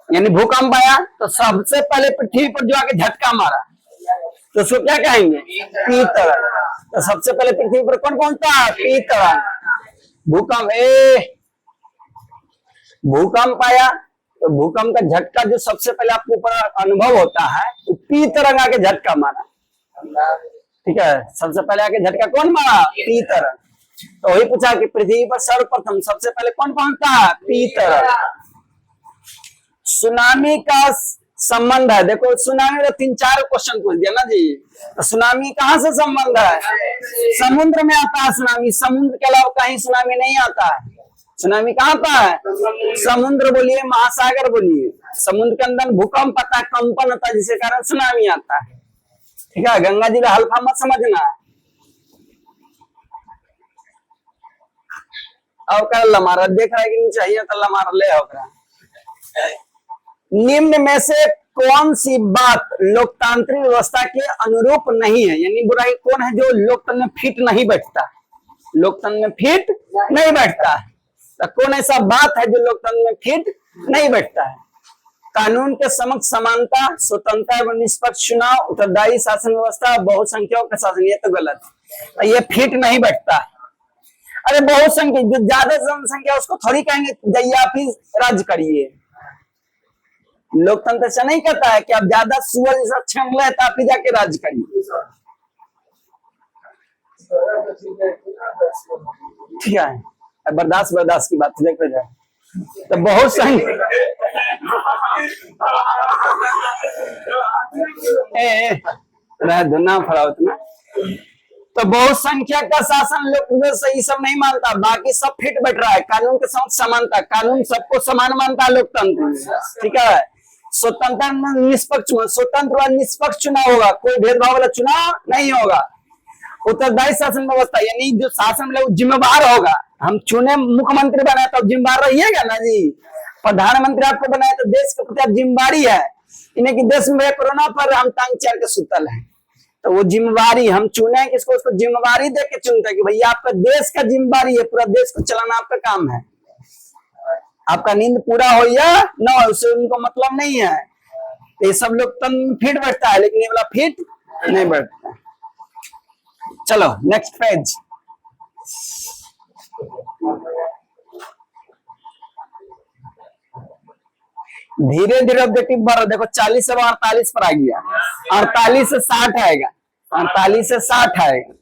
यानी भूकंप आया तो सबसे पहले पृथ्वी पर जो आके झटका मारा, तो उसको क्या कहेंगे, पीतरण। तो सबसे पहले पृथ्वी पर कौन पहुंचता है, पीतरण। भूकंप भूकंप आया तो भूकंप का झटका जो सबसे पहले आपको ऊपर अनुभव होता है, तो पीतरंग आके झटका मारा, ठीक है। सबसे पहले आके झटका कौन मारा, पीतरंग। तो वही पूछा कि पृथ्वी पर सर्वप्रथम सबसे पहले कौन पहुंचता है, पीतरंग। सुनामी का संबंध है, देखो सुनामी में 3-4 क्वेश्चन पूछ दिया ना जी। तो सुनामी कहाँ से संबंध है, समुद्र में आता है सुनामी, समुद्र के अलावा कहीं सुनामी नहीं आता है। सुनामी कहाँ आता है, समुद्र बोलिए, महासागर बोलिए, समुद्र के अंदर भूकंप आता है, कंपन होता है, जिसके कारण सुनामी आता है, ठीक है। गंगा जी का हल्फा मत समझना। अब कर लमारा देख रहा है कि नहीं चाहिए, तो लमारा ले होगा। निम्न में से कौन सी बात लोकतांत्रिक व्यवस्था के अनुरूप नहीं है, यानी बुराई कौन है जो लोकतंत्र में फिट नहीं बैठता, लोकतंत्र में फिट नहीं बैठता है। तो कौन ऐसा बात है जो लोकतंत्र में फिट नहीं बैठता है, कानून के समक्ष समानता, स्वतंत्रता एवं निष्पक्ष चुनाव, उत्तरदायी शासन व्यवस्था, बहुसंख्यकों का शासन, ये तो गलत है, तो ये फिट नहीं बैठता है। अरे बहुसंख्यक, जो ज्यादा जनसंख्या उसको थोड़ी कहेंगे जैया आप ही राज्य करिए, लोकतंत्र ऐसा नहीं कहता है कि आप ज्यादा सुअर जैसा छंगला है तो आप ही जाके राज्य करिए, ठीक है। बर्दाश्त की बात देखो जाए तो बहुत संख्या ना फड़ा उतना, तो बहुसंख्यक का शासन लोकतंत्र सही सब नहीं मानता, बाकी सब फिट बैठ रहा है। कानून के साथ समानता, कानून सबको समान मानता है लोकतंत्र में, ठीक है। स्वतंत्र निष्पक्ष, स्वतंत्र और निष्पक्ष चुनाव होगा, कोई भेदभाव वाला चुनाव नहीं होगा। उत्तरदायी शासन व्यवस्था, यानी जो शासन में जिम्मेवार होगा, हम चुने मुख्यमंत्री बनाए तो जिम्मेवार रहिएगा ना जी, प्रधानमंत्री आपको बनाए तो देश के प्रति जिम्मेवारी है, इन्हें कि देश में कोरोना पर हम टांग चढ़ के सुतल है, तो वो जिम्मेवारी हम चुने किसको, उसको जिम्मेवारी दे के चुनते कि भैया आपका देश का जिम्मेवारी है, पूरा देश को चलाना आपका काम है, आपका नींद पूरा हो या न हो उससे उनको मतलब नहीं है। ये सब लोग तन फिट बैठता है, लेकिन ये वाला फिट नहीं बैठता। चलो नेक्स्ट पेज, धीरे धीरे ऑब्जेक्टिव बढ़ रहा है। देखो 40 से 48 पर आ गया, 48 से 60 आएगा, 48 से 60 आएगा,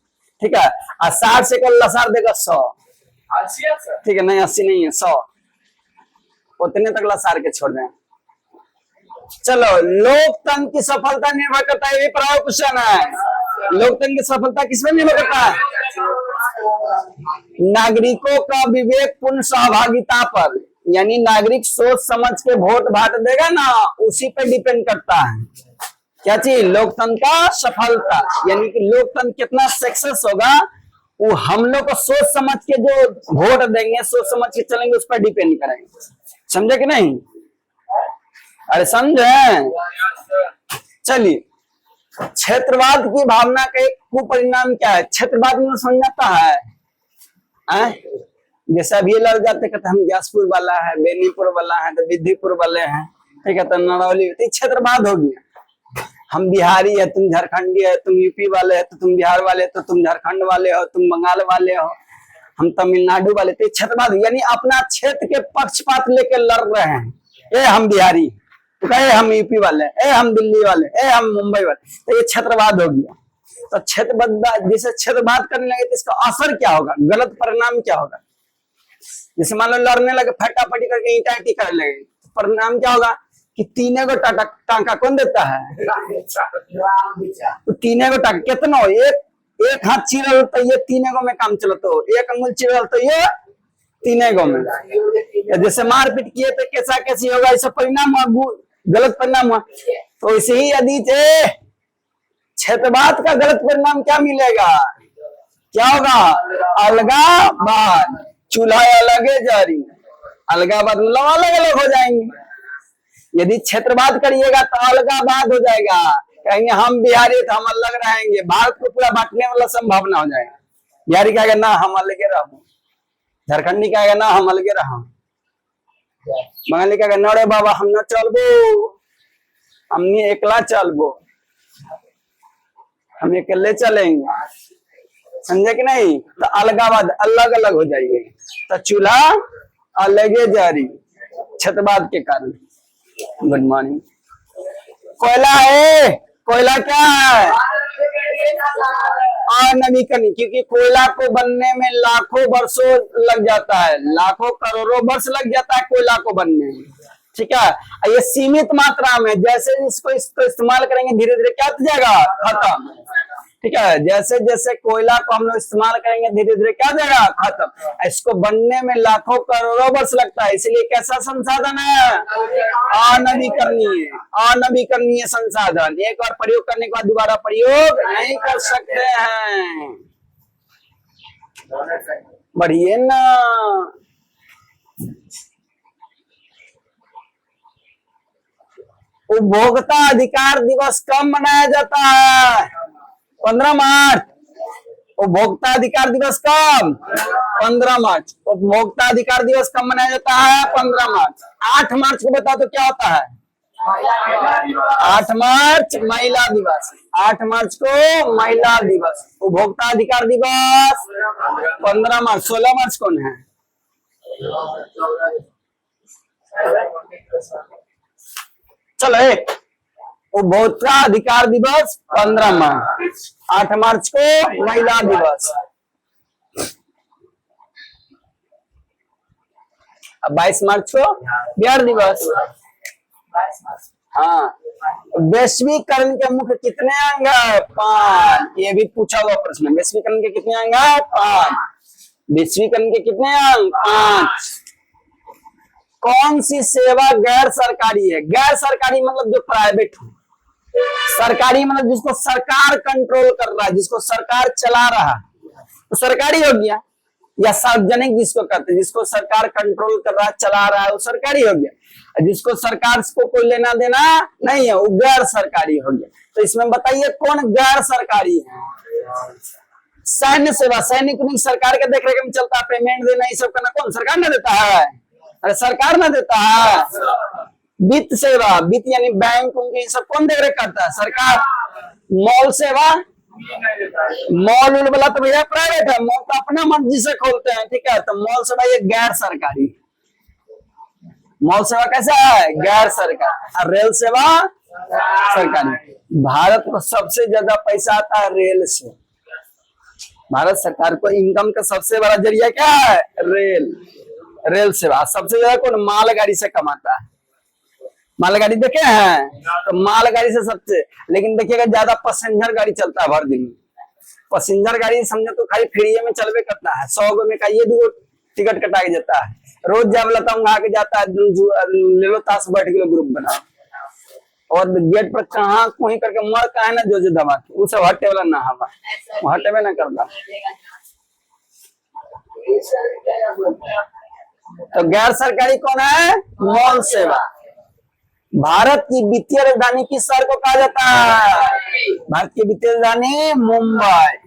ठीक है। और 60 से कल लसार देगा 100, ठीक है। नहीं 80 नहीं है, 100, उतने तक लसार के छोड़ दें। चलो, लोकतंत्र की सफलता निर्भर करता है, ये पढ़ाओ क्वेश्चन है। लोकतंत्र की सफलता किस पर निर्भर करता है? नागरिकों का विवेकपूर्ण सहभागिता पर, यानी नागरिक सोच समझ के वोट भाट देगा ना, उसी पे डिपेंड करता है। क्या चीज? लोकतंत्र का सफलता, यानी कि लोकतंत्र कितना सक्सेस होगा वो हम लोग को सोच समझ के जो वोट देंगे, सोच समझ के चलेंगे, उस पर डिपेंड करेंगे। समझे कि नहीं? अरे समझे? चलिए, क्षेत्रवाद की भावना का एक कुपरिणाम क्या है? क्षेत्रवाद में समझाता है, जैसे अब ये लड़ जाते कहते हम ग्यासपुर वाला है, बेनीपुर वाला है, तो विधिपुर वाले हैं, ठीक है, तो नरौली, तो क्षेत्रवाद हो गया। हम बिहारी है, तुम झारखंडी है, तुम यूपी वाले है, तो तुम बिहार वाले, तो तुम झारखंड वाले हो, तुम बंगाल वाले हो, हम तमिलनाडु वाले, तो क्षेत्रवाद यानी अपना क्षेत्र के पक्षपात लेके लड़ रहे हैं। ए हम बिहारी, तो कहे हम यूपी वाले, ए हम दिल्ली वाले, ए हम मुंबई वाले, तो ये क्षेत्रवाद हो गया। तो क्षेत्रवाद, जैसे क्षेत्रवाद करने लगे तो इसका असर क्या होगा, गलत परिणाम क्या होगा? जैसे मान लो लड़ने लगे, फटाफटी करके ईंटा ईटी कर लगे, तो परिणाम क्या होगा कि तीने को टांका कौन देता है? तो तीने को टांका कितना हो? एक हाथ चिरल तो ये तीने को में काम चलो, तो एक अंगुल चिरल तो ये तीने को में। जैसे मारपीट किए तो कैसा कैसी होगा, ऐसा परिणाम हुआ, गलत परिणाम हुआ। तो इसे ही यदि क्षेत्रवाद का गलत परिणाम क्या मिलेगा? क्या होगा? अलगावाद, चूल्हा अलग है जारी, अलगावाद मतलब अलग अलग हो जाएंगे। यदि क्षेत्रवाद करिएगा तो अलगावाद हो जाएगा, कहेंगे हम बिहारी तो हम अलग रहेंगे, भारत को पूरा बांटने वाला संभावना हो जाएगा। बिहारी कहेगा ना हम अलगे रहो, झारखंडी कहेगा ना हम अलगे रहो, बंगाली कहेगा ना रे बाबा हम ना चलबो, हमने एकला चलबो, हम अकेले चलेंगे। समझे कि नहीं? तो अलगावाद, अलग अलग हो जाएंगे, तो चूल्हा अलगे जारी, क्षेत्रवाद के कारण। Good morning. कोयला है, कोयला क्या है? अनवीकरणीय, क्योंकि कोयला को बनने में लाखों वर्षों लग जाता है, लाखों करोड़ों वर्ष लग जाता है कोयला को बनने में, ठीक है। ये सीमित मात्रा में, जैसे इसको इस्तेमाल करेंगे धीरे धीरे क्या हो जाएगा? खत्म, ठीक है। जैसे जैसे कोयला को हम लोग इस्तेमाल करेंगे धीरे धीरे क्या हो जाएगा? खत्म। इसको बनने में लाखों करोड़ों वर्ष लगता है, इसलिए कैसा संसाधन है? अनवीकरणीय, अनवीकरणीय संसाधन। एक बार प्रयोग करने के बाद दोबारा प्रयोग नहीं कर सकते हैं। बढ़िए ना। उपभोक्ता अधिकार दिवस कब मनाया जाता है? 15 मार्च। उपभोक्ता अधिकार दिवस कब? 15 मार्च। उपभोक्ता अधिकार दिवस कब मनाया जाता है? 15 मार्च। 8 मार्च को बता दो क्या होता है? 8 मार्च महिला दिवस। 8 मार्च को महिला दिवस। उपभोक्ता अधिकार दिवस 15 मार्च। 16 मार्च कौन है? चलो एक उपभोक्ता अधिकार दिवस 15 मार्च। 8 मार्च को महिला दिवस। अब 22 मार्च को बिहार दिवस। हाँ, वैश्वीकरण के मुख्य कितने अंग है? 5। ये भी पूछा हुआ प्रश्न। वैश्वीकरण के कितने अंग है? 5। वैश्वीकरण के कितने अंग? 5। कौन सी सेवा गैर सरकारी है? गैर सरकारी मतलब जो प्राइवेट हो, सरकारी मतलब जिसको सरकार कंट्रोल कर रहा है, जिसको सरकार चला रहा है, तो सरकारी हो गया। या सार्वजनिक जिसको कहते हैं, जिसको सरकार कंट्रोल कर रहा है, चला रहा है, वो सरकारी हो गया। जिसको सरकार को कोई लेना देना नहीं है, वो गैर सरकारी हो गया। तो इसमें बताइए कौन गैर सरकारी है? सैन्य सेवा, सैनिक सरकार के देखरेख में चलता है, पेमेंट देना ये सब करना कौन? सरकार ना देता है? अरे सरकार ना देता है। वित्त सेवा, वित्त यानी बैंक, उनके सब कौन देख रेख करता है? सरकार। मॉल सेवा, मॉल उल वाला तो भैया प्राइवेट है, मॉल तो अपना मर्जी से खोलते हैं, ठीक है। तो मॉल सेवा ये गैर सरकारी, मॉल सेवा कैसा है, गैर सरकारी, और रेल सेवा सरकारी। भारत को सबसे ज्यादा पैसा आता है रेल से। भारत सरकार को इनकम का सबसे बड़ा जरिया क्या है, रेल सेवा। सबसे ज्यादा कौन मालगाड़ी से कमाता है, मालगाड़ी देखे हैं, तो मालगाड़ी से सबसे, लेकिन देखिएगा ज्यादा पैसेंजर गाड़ी चलता है भर दिन में। पैसेंजर गाड़ी समझो तो खाली फ्री में चलवे करता है, 100 गो में का ये 2 टिकट कटा के जाता है। रोज जब लता हूँ के जाता है, ले लो ताश बैठ के ग्रुप बना, और गेट पर कहाँ कोई करके मर का है ना, जो दबा के वो सब हटे वाला ना हवा, हटे में ना करता। तो गैर सरकारी कौन है, मॉल सेवा। भारत की वित्तीय राजधानी किस शहर को कहा जाता है, भारत की वित्तीय राजधानी मुंबई,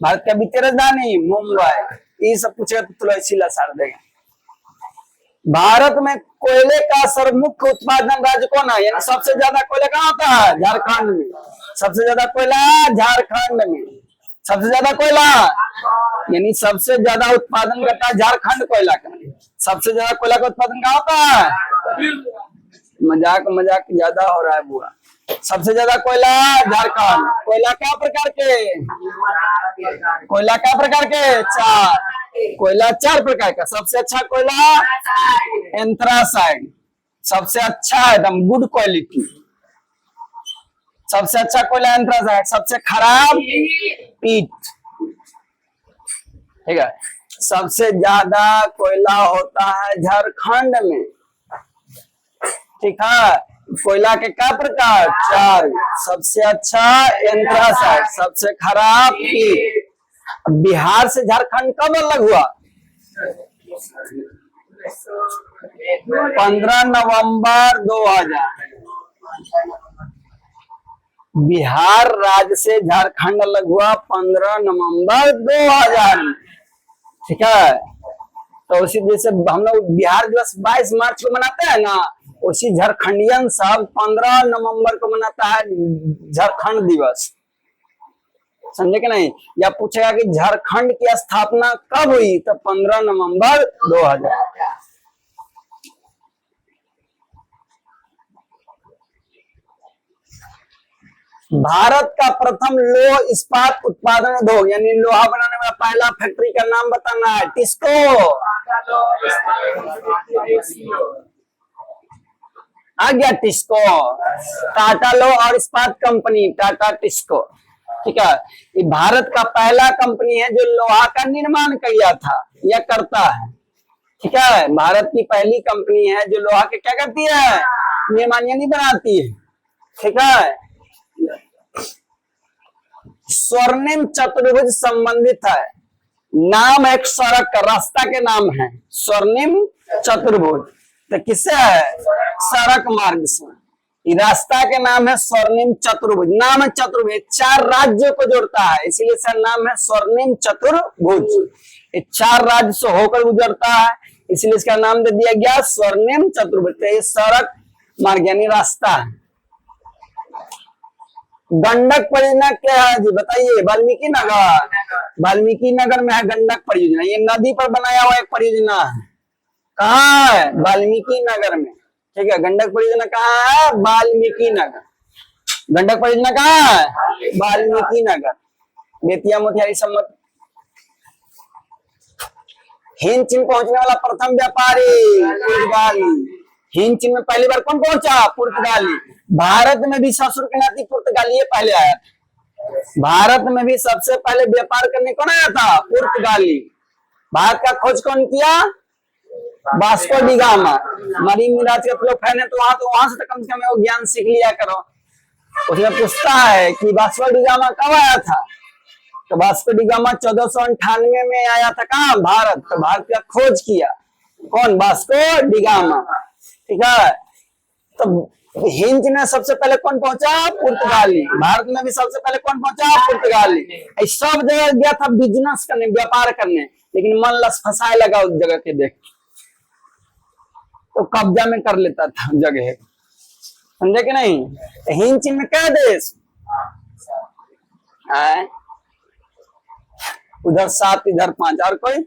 भारत का वित्तीय राजधानी मुंबई। ये सब पूछेगा तो तुलसीला सार देगा। भारत में कोयले का सर्वमुख्य उत्पादन राज्य कौन है, यानी सबसे ज्यादा कोयला कहाँ होता है, झारखंड में। सबसे ज्यादा कोयला झारखंड में, सबसे ज्यादा कोयला, यानी सबसे ज्यादा उत्पादन करता है झारखंड कोयला का। सबसे ज्यादा कोयला का उत्पादन कहाँ होता है, मजाक मजाक ज्यादा हो रहा है बुआ। सबसे ज्यादा कोयला झारखंड। कोयला क्या प्रकार के, कोयला क्या प्रकार के, 4 कोयला, 4 प्रकार का। सबसे अच्छा कोयला एंथ्रासाइड, सबसे अच्छा एकदम गुड क्वालिटी, सबसे अच्छा कोयला एंथ्रासाइड। सबसे खराब पीट, ठीक है। सबसे ज्यादा कोयला होता है झारखंड में, ठीक है। कोयला के क्या प्रकार, 4। सबसे अच्छा एंथ्रासाइड, सबसे खराब पीट। बिहार से झारखंड कब अलग हुआ, 15 नवंबर 2000। बिहार राज्य से झारखंड अलग हुआ 15 नवंबर 2000, ठीक है। तो उसी जैसे हम लोग बिहार दिवस 22 मार्च को मनाते हैं ना, उसी झारखंडियन सब 15 नवंबर को मनाता है झारखंड दिवस, समझे कि नहीं। या पूछेगा कि झारखंड की स्थापना कब हुई, तो 15 नवंबर 2000। भारत का प्रथम लोह इस्पात उत्पादन उद्योग, यानी लोहा बनाने वाला पहला फैक्ट्री का नाम बताना है, टिस्को। आ गया टिस्को, टाटा लोह और इस्पात कंपनी, टाटा टिस्को, ठीक है। ये भारत का पहला कंपनी है जो लोहा का निर्माण किया था या करता है, ठीक है। भारत की पहली कंपनी है जो लोहा के क्या करती है, निर्माण यानी बनाती है, ठीक है। स्वर्णिम चतुर्भुज संबंधित है, नाम एक सड़क का, रास्ता के नाम है स्वर्णिम चतुर्भुज। तो किससे है, सड़क मार्ग से। रास्ता के नाम है स्वर्णिम चतुर्भुज, नाम है चतुर्भुज, 4 राज्यों को जोड़ता है, इसीलिए इसका नाम है स्वर्णिम चतुर्भुज। ये 4 राज्य से होकर गुजरता है, इसलिए इसका नाम दे दिया गया स्वर्णिम चतुर्भुज। तो ये सड़क मार्ग यानी रास्ता है। गंडक परियोजना क्या है जी, बताइए। वाल्मीकि नगर, वाल्मीकि नगर में है गंडक परियोजना। ये नदी पर बनाया हुआ एक परियोजना है, कहाँ है, वाल्मीकि नगर में, ठीक है। गंडक परियोजना कहाँ है, वाल्मीकि नगर। गंडक परियोजना कहाँ है, वाल्मीकि नगर। बेतिया मोतिहारी सम्मत। हिंद चीन पहुंचने वाला प्रथम व्यापारी पुर्तगाली। हिंद चीन में पहली बार कौन पहुंचा, पुर्तगाली। भारत में भी ससुर के नाती पुर्तगाली पहले आया था। भारत में भी सबसे पहले व्यापार करने कौन आया था, पुर्तगाली। भारत का खोज कौन किया, वास्को डी गामा। मरीन मिराज के लोग फैन है तो वहां से कम से कम वो ज्ञान सीख लिया करो। उसमें पूछता है कि वास्को डी गामा कब आया था, तो वास्को डी गामा 1498 में आया था, कहाँ, भारत। तो भारत का खोज किया कौन, वास्को डी गामा, ठीक है। तो हिंद में सबसे पहले कौन पहुंचा, पुर्तगाली। भारत में भी सबसे पहले कौन पहुंचा, पुर्तगाली। सब जगह गया था बिजनेस करने, व्यापार करने, लेकिन मन लस फंसाए लगा उस जगह के देख, तो कब्जा में कर लेता था जगह, समझे कि नहीं। हिंद चीन में क्या देश, है, उधर 7 इधर 5, और कोई?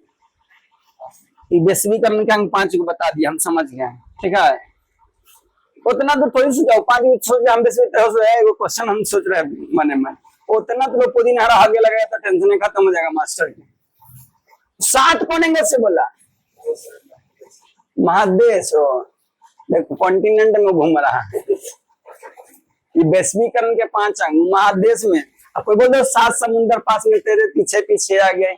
वैश्वीकरण के अंक 5 को बता दिया, हम समझ गए। ठीक है, उतना तो थोड़ी सी जाओ, 5 मिनट सोच हम क्वेश्चन हम सोच रहे हैं मने में, उतना तो पुदीन हरा आगे लगाया तो टेंशन खत्म हो जाएगा मास्टर की। 7 कौन एंगल से बोला? महादेश हो, देखो कॉन्टिनेंट में घूम रहा है। ये वैश्वीकरण के 5 अंग महादेश में। अब कोई बोल दो 7 समुंदर पास में तेरे पीछे पीछे आ गए।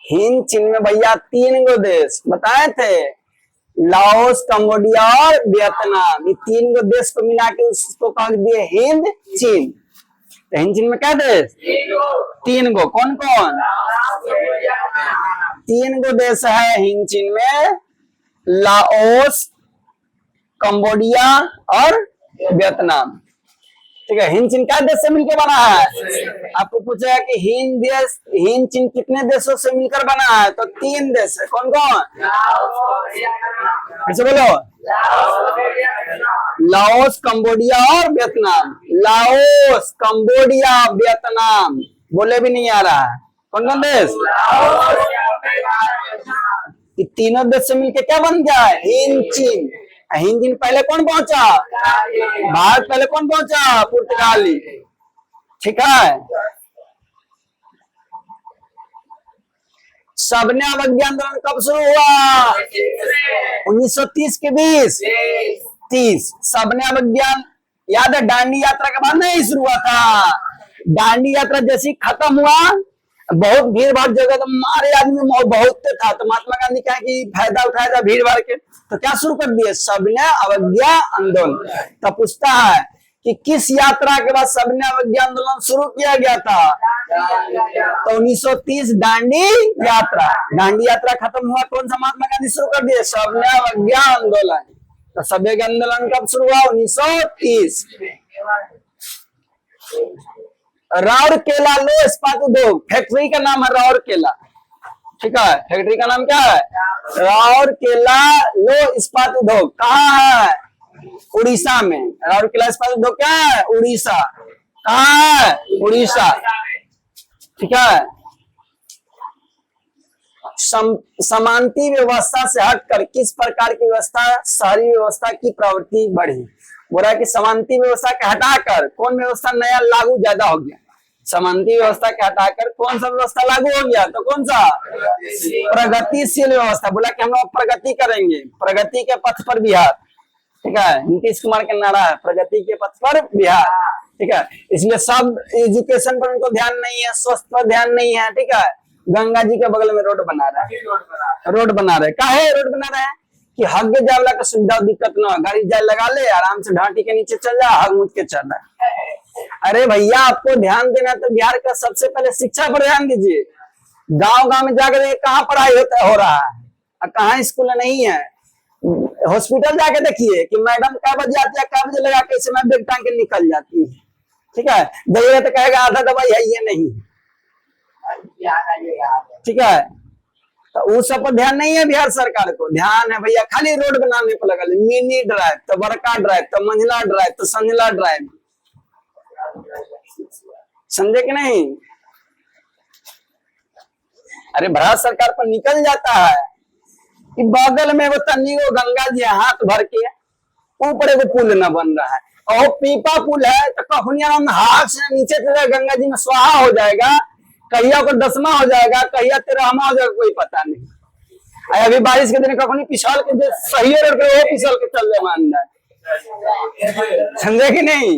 हिंद चीन में भैया 3 गो देश बताए थे, लाओस, कंबोडिया और वियतनाम। ये 3 गो देश को मिला के उसको कह दिए हिंद चीन। तो हिंद चीन में क्या देश? 3 गो। कौन कौन? 3 गो देश है हिंद चीन में, लाओस, कंबोडिया और वियतनाम। ठीक है, हिंद चीन क्या देश से मिलकर बना है? आपको पूछा है कि हिंद चीन कितने देशों से मिलकर बना है? तो 3 देश है। कौन कौन? ऐसे बोलो, लाओस, कंबोडिया और वियतनाम। Laos, Cambodia, Vietnam. बोले भी नहीं आ रहा है। कौन कौन देश? ये तीनों देश से मिलकर क्या बन गया है? हिंद चीन। हिंद चीन पहले कौन पहुंचा? भारत पहले कौन पहुंचा? पुर्तगाली। ठीक है, सबने अवज्ञा आंदोलन कब शुरू हुआ? 1930 के 20-30। सबने अवज्ञा याद है? दांडी यात्रा के बाद नहीं शुरू हुआ था। दांडी यात्रा जैसी खत्म हुआ, बहुत भीड़ भाड़ जगह तो मारे आदमी बहुत था, तो महात्मा गांधी क्या कि फायदा उठाया था भीड़ भाड़ के, तो क्या शुरू कर दिए? सबने अवज्ञा आंदोलन। तो पूछता है कि किस यात्रा के बाद सबने अवज्ञा आंदोलन शुरू किया गया था? तो 1930 दांडी यात्रा। दांडी यात्रा खत्म हुआ, कौन सा महात्मा गांधी शुरू कर दिए? सबने अवज्ञा आंदोलन। तो सभ्य आंदोलन कब शुरू हुआ? 1930। राउरकेला लो इस्पात उद्योग, फैक्ट्री का नाम है राउरकेला। ठीक है, फैक्ट्री का नाम क्या है? राउरकेला लो इस्पात उद्योग। कहाँ है? उड़ीसा में। राउरकेला इस्पात उद्योग क्या है? उड़ीसा। कहाँ है? उड़ीसा। ठीक है, समांती व्यवस्था से हटकर किस प्रकार की व्यवस्था, शहरी व्यवस्था की प्रवृत्ति बढ़ी? बोला कि समांती व्यवस्था के हटाकर कौन व्यवस्था नया लागू ज्यादा हो गया? समांती व्यवस्था के हटाकर कौन सा व्यवस्था लागू हो गया? तो कौन सा? प्रगतिशील व्यवस्था। बोला कि हम लोग प्रगति करेंगे, प्रगति के पथ पर बिहार। ठीक है, नीतीश कुमार का नारा है प्रगति के पथ पर बिहार। ठीक है, इसलिए सब एजुकेशन पर उनको ध्यान नहीं है, स्वास्थ्य पर ध्यान नहीं है। ठीक है, गंगा जी के बगल में रोड बना रहा है, रोड बना रहे। काहे रोड बना रहे हैं? कि हग जावला का सुविधा दिक्कत ना हो, गाड़ी जाए लगा ले, आराम से ढांटी के नीचे चल जा, हग मुझ के चल रहा। अरे भैया, आपको ध्यान देना तो बिहार का सबसे पहले शिक्षा पर ध्यान दीजिए। गांव गांव में जाकर कहाँ पढ़ाई हो रहा है, कहाँ स्कूल नहीं है। हॉस्पिटल जाके देखिए कि मैडम क्या बजे आती है, क्या बजे लगा के समय बैग टांग के निकल जाती है। ठीक है, दवाई तो कहेगा आधा दवाई है ये नहीं। ठीक है, तो उस सब पर ध्यान नहीं है बिहार सरकार को। ध्यान है भैया खाली रोड बनाने पर लगा, मिनी ड्राइव तो बड़का ड्राइव तो मंझला ड्राइव तो संझला ड्राइव। समझे कि नहीं? अरे भारत सरकार पर निकल जाता है कि बगल में वो तन्नी वो गंगा जी हाथ भर के, ऊपर एगो पुल न बन रहा है, और पीपा पुल है तो कखनिया हाथ से नीचे चले गंगा जी में स्वाहा हो जाएगा, कहिया को 10वां हो जाएगा, कहिया 13वां हो जाएगा, कोई पता नहीं। अभी बारिश के दिन कखनी पिछल के जो सही रोड पे वो पिछल के चल जाए अंदर। समझे कि नहीं?